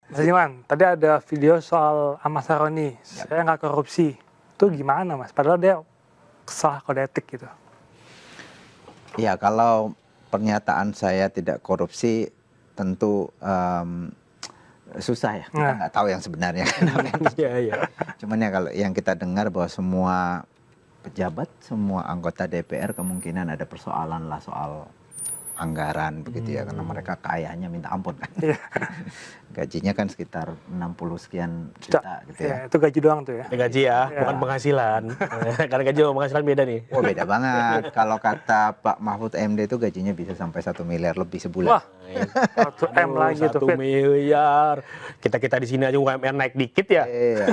Mas Iman, tadi ada video soal Ahmad Saroni, saya nggak korupsi. Itu gimana Mas? Padahal dia salah kode etik gitu. Ya, kalau pernyataan saya tidak korupsi, tentu susah ya. Kita nggak tahu yang sebenarnya. Cuman ya kalau yang kita dengar bahwa semua pejabat, semua anggota DPR kemungkinan ada persoalan lah soal anggaran begitu ya, karena mereka kayanya minta ampun kan. Gajinya kan sekitar 60 sekian juta gitu ya. Itu gaji doang tuh ya. Gaji ya, bukan penghasilan. Karena gaji sama penghasilan beda nih. Oh, beda banget. Kalau kata Pak Mahfud MD itu gajinya bisa sampai 1 miliar lebih sebulan. Wah, 1 M lagi tuh. 1 miliar. Kita di sini aja UMR naik dikit ya. Iya.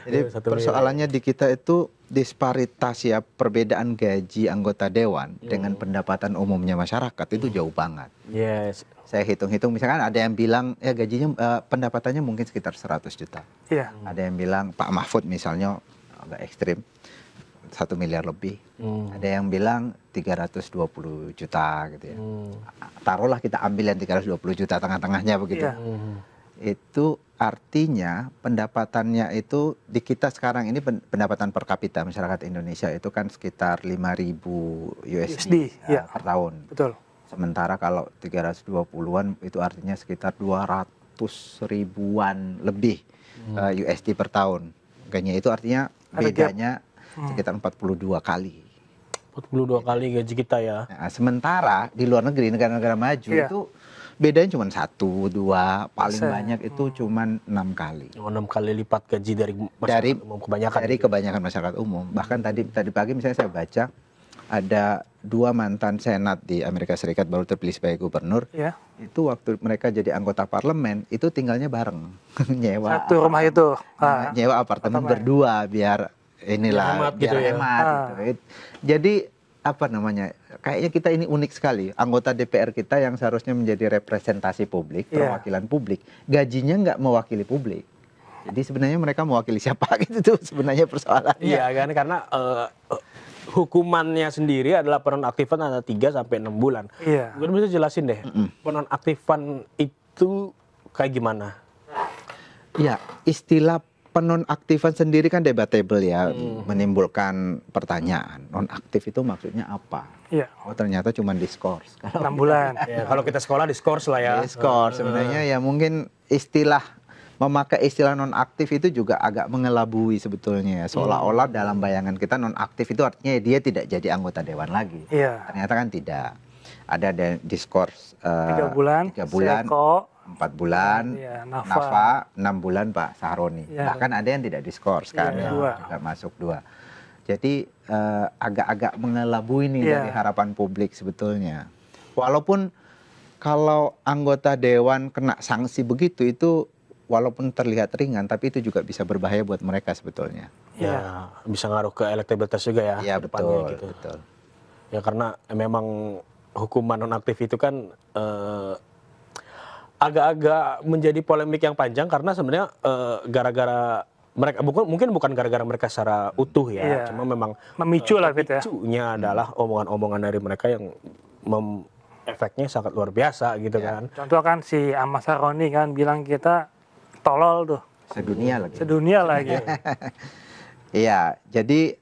Jadi persoalannya di kita itu disparitas ya, perbedaan gaji anggota dewan dengan pendapatan umumnya masyarakat itu jauh banget. Yes. Saya hitung-hitung misalkan ada yang bilang ya gajinya pendapatannya mungkin sekitar 100 juta. Iya. Ada yang bilang Pak Mahfud misalnya agak ekstrim 1 miliar lebih. Ada yang bilang 320 juta gitu ya. Taruhlah kita ambil yang 320 juta tengah-tengahnya begitu. Itu artinya pendapatannya itu di kita sekarang ini pendapatan per kapita masyarakat Indonesia itu kan sekitar 5.000 USD per tahun. Betul. Sementara kalau 320-an itu artinya sekitar 200 ribuan lebih USD per tahun. Kayaknya itu artinya bedanya sekitar 42 kali. 42 kali gaji kita ya. Nah, sementara di luar negeri, negara-negara maju itu bedanya cuma 1, 2, paling banyak itu cuma 6 kali. 6 kali lipat gaji dari masyarakat umum kebanyakan. Dari kebanyakan masyarakat umum. Bahkan tadi pagi misalnya saya baca ada 2 mantan senat di Amerika Serikat baru terpilih sebagai gubernur. Itu waktu mereka jadi anggota parlemen itu tinggalnya bareng. Nyewa satu rumah itu. Nyewa apartemen berdua biar inilah biar hemat gitu. Jadi apa namanya, kayaknya kita ini unik sekali, anggota DPR kita yang seharusnya menjadi representasi publik, perwakilan publik, gajinya nggak mewakili publik. Jadi sebenarnya mereka mewakili siapa gitu tuh sebenarnya persoalannya. Iya kan, karena hukumannya sendiri adalah penonaktifan antara 3 sampai 6 bulan. Mungkin bisa jelasin deh, penonaktifan itu kayak gimana? Ya, istilah penonaktifan sendiri kan debatable ya, menimbulkan pertanyaan. Nonaktif itu maksudnya apa? Oh, ternyata cuma diskors. 6 bulan. Kalau kita sekolah diskors lah ya. Diskors sebenarnya ya mungkin memakai istilah nonaktif itu juga agak mengelabui sebetulnya. Seolah-olah dalam bayangan kita nonaktif itu artinya dia tidak jadi anggota dewan lagi. Ternyata kan tidak. Ada diskors 3 bulan, 4 bulan, Nafa, 6 bulan Pak Saroni. Bahkan ada yang tidak diskors kan, juga masuk 2. Jadi agak-agak mengelabui nih dari harapan publik sebetulnya. Walaupun kalau anggota dewan kena sanksi begitu itu walaupun terlihat ringan, tapi itu juga bisa berbahaya buat mereka sebetulnya. Ya, bisa ngaruh ke elektabilitas juga ya. Iya betul, gitu. Betul. Ya karena memang hukuman nonaktif itu kan agak-agak menjadi polemik yang panjang karena sebenarnya gara-gara mereka mungkin bukan gara-gara mereka secara utuh ya, cuma memang memicu lah gitu ya. Memicunya adalah omongan-omongan dari mereka yang efeknya sangat luar biasa gitu kan. Contoh kan si Ahmad Saroni kan bilang kita tolol tuh. Sedunia lagi. Iya, jadi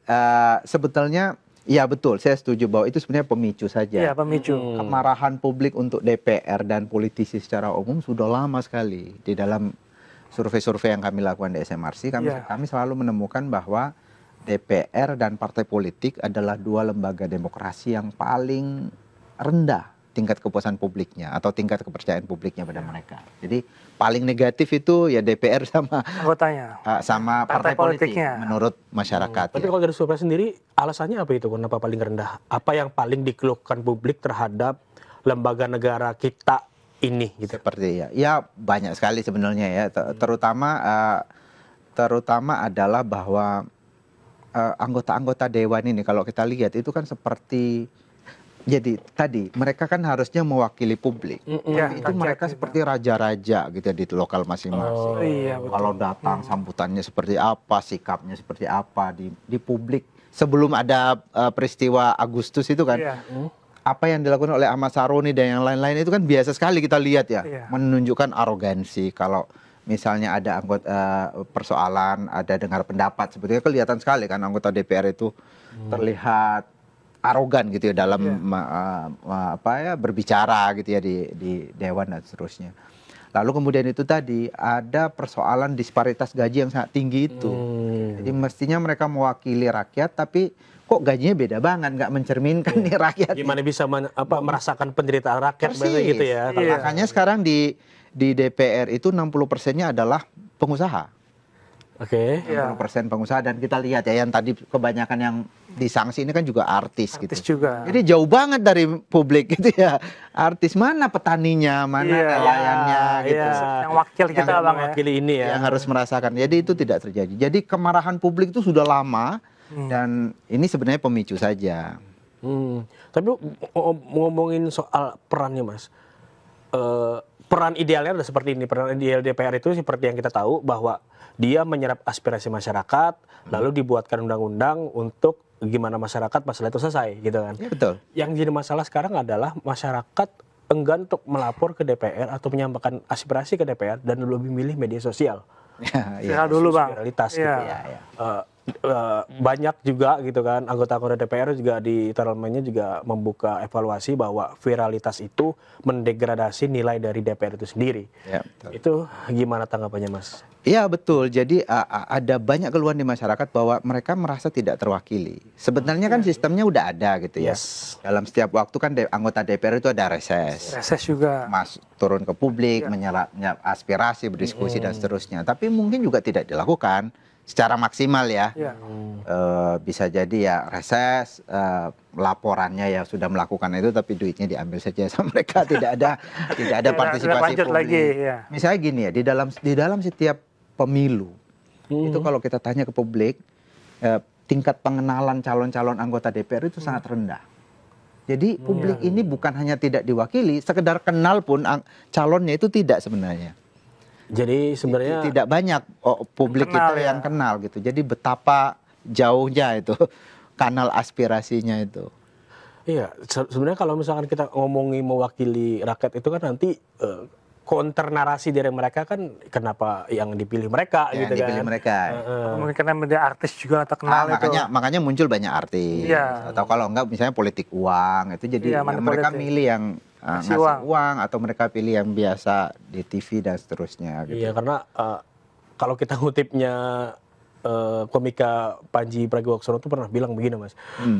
sebetulnya ya betul, saya setuju bahwa itu sebenarnya pemicu saja. Iya, pemicu. Kemarahan publik untuk DPR dan politisi secara umum sudah lama sekali. Di dalam survei-survei yang kami lakukan di SMRC, kami selalu menemukan bahwa DPR dan partai politik adalah 2 lembaga demokrasi yang paling rendah tingkat kepuasan publiknya atau tingkat kepercayaan publiknya pada mereka. Jadi paling negatif itu ya DPR sama anggotanya, sama partai politiknya menurut masyarakat. Tapi kalau dari survei sendiri alasannya apa itu? Kenapa paling rendah? Apa yang paling dikeluhkan publik terhadap lembaga negara kita ini? Gitu? Seperti ya banyak sekali sebenarnya ya. Terutama adalah bahwa anggota-anggota dewan ini kalau kita lihat itu kan seperti jadi tadi mereka kan harusnya mewakili publik. Tapi itu mereka seperti raja-raja gitu ya di lokal masing-masing. Kalau datang sambutannya seperti apa, sikapnya seperti apa di publik. Sebelum ada peristiwa Agustus itu kan, apa yang dilakukan oleh Ahmad Saroni dan yang lain-lain itu kan biasa sekali kita lihat ya, Iya. menunjukkan arogansi. Kalau misalnya ada anggota persoalan, ada dengar pendapat, sebetulnya kelihatan sekali kan anggota DPR itu terlihat arogan gitu ya dalam berbicara gitu ya di dewan dan seterusnya. Lalu kemudian itu tadi ada persoalan disparitas gaji yang sangat tinggi itu. Jadi mestinya mereka mewakili rakyat, tapi kok gajinya beda banget, nggak mencerminkan nih rakyat. Gimana bisa merasakan penderitaan rakyat Persis. gitu ya. Iya. Makanya sekarang di DPR itu 60%-nya adalah pengusaha. Oke. 60% pengusaha, dan kita lihat ya yang tadi kebanyakan yang disanksi ini kan juga artis Artis gitu. juga. Jadi jauh banget dari publik gitu ya. Artis mana petaninya, mana Iya. nelayannya gitu. Iya. Yang wakil kita Yang bang ya. mewakili ini ya. Yang harus merasakan. Jadi itu tidak terjadi. Jadi kemarahan publik itu sudah lama dan ini sebenarnya pemicu saja. Tapi ngomongin soal perannya Mas, peran idealnya adalah seperti ini. Peran ideal DPR itu seperti yang kita tahu bahwa dia menyerap aspirasi masyarakat, lalu dibuatkan undang-undang untuk gimana masyarakat masalah itu selesai, gitu kan? Ya, betul. Yang jadi masalah sekarang adalah masyarakat enggan untuk melapor ke DPR atau menyampaikan aspirasi ke DPR dan lebih milih media sosial. Ya, Viral dulu bang. Viralitas gitu Iya. ya. Banyak juga gitu kan anggota-anggota DPR juga di parlemennya juga membuka evaluasi bahwa viralitas itu mendegradasi nilai dari DPR itu sendiri. Ya, betul. Itu gimana tanggapannya Mas? Iya betul. Jadi ada banyak keluhan di masyarakat bahwa mereka merasa tidak terwakili. Sebenarnya kan sistemnya udah ada gitu ya. Yes. Dalam setiap waktu kan anggota DPR itu ada reses. Reses juga. Turun ke publik, menyerap aspirasi, berdiskusi dan seterusnya. Tapi mungkin juga tidak dilakukan secara maksimal ya. Iya. Bisa jadi ya reses, laporannya ya sudah melakukan itu, tapi duitnya diambil saja sama mereka. Tidak ada partisipasi lanjut publik. lagi, ya. Misalnya gini ya, di dalam setiap pemilu itu kalau kita tanya ke publik, tingkat pengenalan calon-calon anggota DPR itu sangat rendah. Jadi publik ini bukan hanya tidak diwakili, sekedar kenal pun calonnya itu tidak sebenarnya. Jadi sebenarnya Tidak banyak publik Kenal, kita ya. yang kenal gitu. Jadi betapa jauhnya itu kanal aspirasinya itu. iya, sebenarnya kalau misalkan kita ngomongin mewakili rakyat itu kan nanti counter narasi dari mereka kan kenapa yang dipilih mereka Yang gitu dipilih kan. mereka. Mungkin karena media artis juga terkenal itu. Makanya muncul banyak artis. Iya. Atau kalau enggak misalnya politik uang itu jadi Iya, ya money mereka politik. milih yang Ngasih ngasih uang atau mereka pilih yang biasa di TV dan seterusnya gitu. Iya, karena kalau kita ngutipnya komika Panji Pragiwaksono tuh pernah bilang begini Mas,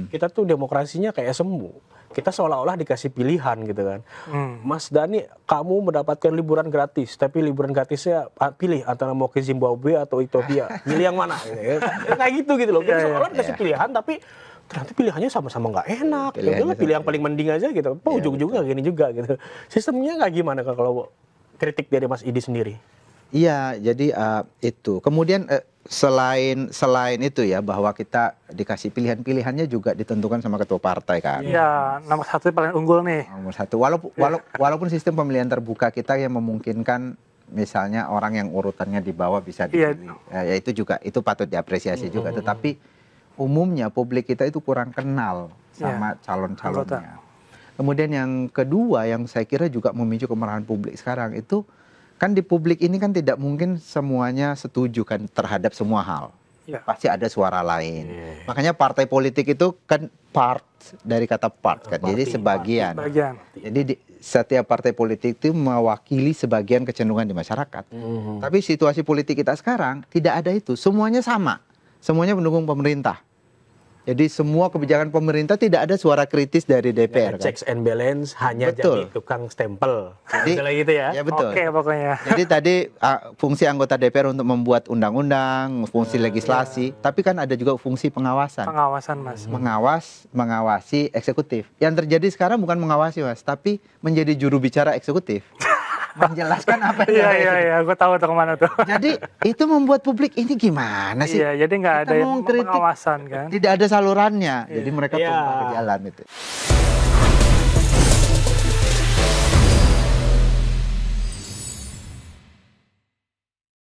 kita tuh demokrasinya kayak semu, kita seolah-olah dikasih pilihan gitu kan. Mas Dhani, kamu mendapatkan liburan gratis, tapi liburan gratisnya pilih antara mau ke Zimbabwe atau Ethiopia, pilih yang mana? Kayak gitu loh, kita seolah-olah dikasih pilihan tapi ternyata pilihannya sama-sama nggak enak. Ya udahlah, pilih yang paling mending aja gitu. Ujung-ujungnya gini juga gitu. Sistemnya nggak gimana kalau kritik dari Mas Idi sendiri? Iya, jadi itu. Kemudian selain itu ya, bahwa kita dikasih pilihan-pilihannya juga ditentukan sama ketua partai kan. Iya, nomor satu paling unggul nih. Nomor satu. Walaupun sistem pemilihan terbuka kita yang memungkinkan misalnya orang yang urutannya di bawah bisa dipilih. Ya itu juga itu patut diapresiasi juga. Tetapi umumnya publik kita itu kurang kenal sama calon-calonnya. Kemudian yang kedua yang saya kira juga memicu kemarahan publik sekarang itu kan di publik ini kan tidak mungkin semuanya setuju kan terhadap semua hal. Ya. Pasti ada suara lain. Makanya partai politik itu kan part dari kata part kan. Jadi sebagian. Jadi setiap partai politik itu mewakili sebagian kecenderungan di masyarakat. Tapi situasi politik kita sekarang tidak ada itu. Semuanya sama. Semuanya mendukung pemerintah. Jadi semua kebijakan pemerintah tidak ada suara kritis dari DPR. Checks and balance hanya jadi tukang stempel. Jadi gitu ya. Ya betul. Oke pokoknya. Jadi tadi fungsi anggota DPR untuk membuat undang-undang, fungsi legislasi, tapi kan ada juga fungsi pengawasan. Pengawasan Mas. Mengawasi eksekutif. Yang terjadi sekarang bukan mengawasi Mas, tapi menjadi juru bicara eksekutif. Menjelaskan apa yang Iya, gue tahu tuh kemana tuh. Jadi itu membuat publik ini gimana sih? Iya, jadi nggak ada yang mengkritik, pengawasan kan. Tidak ada salurannya, jadi mereka tumpah ke jalan itu.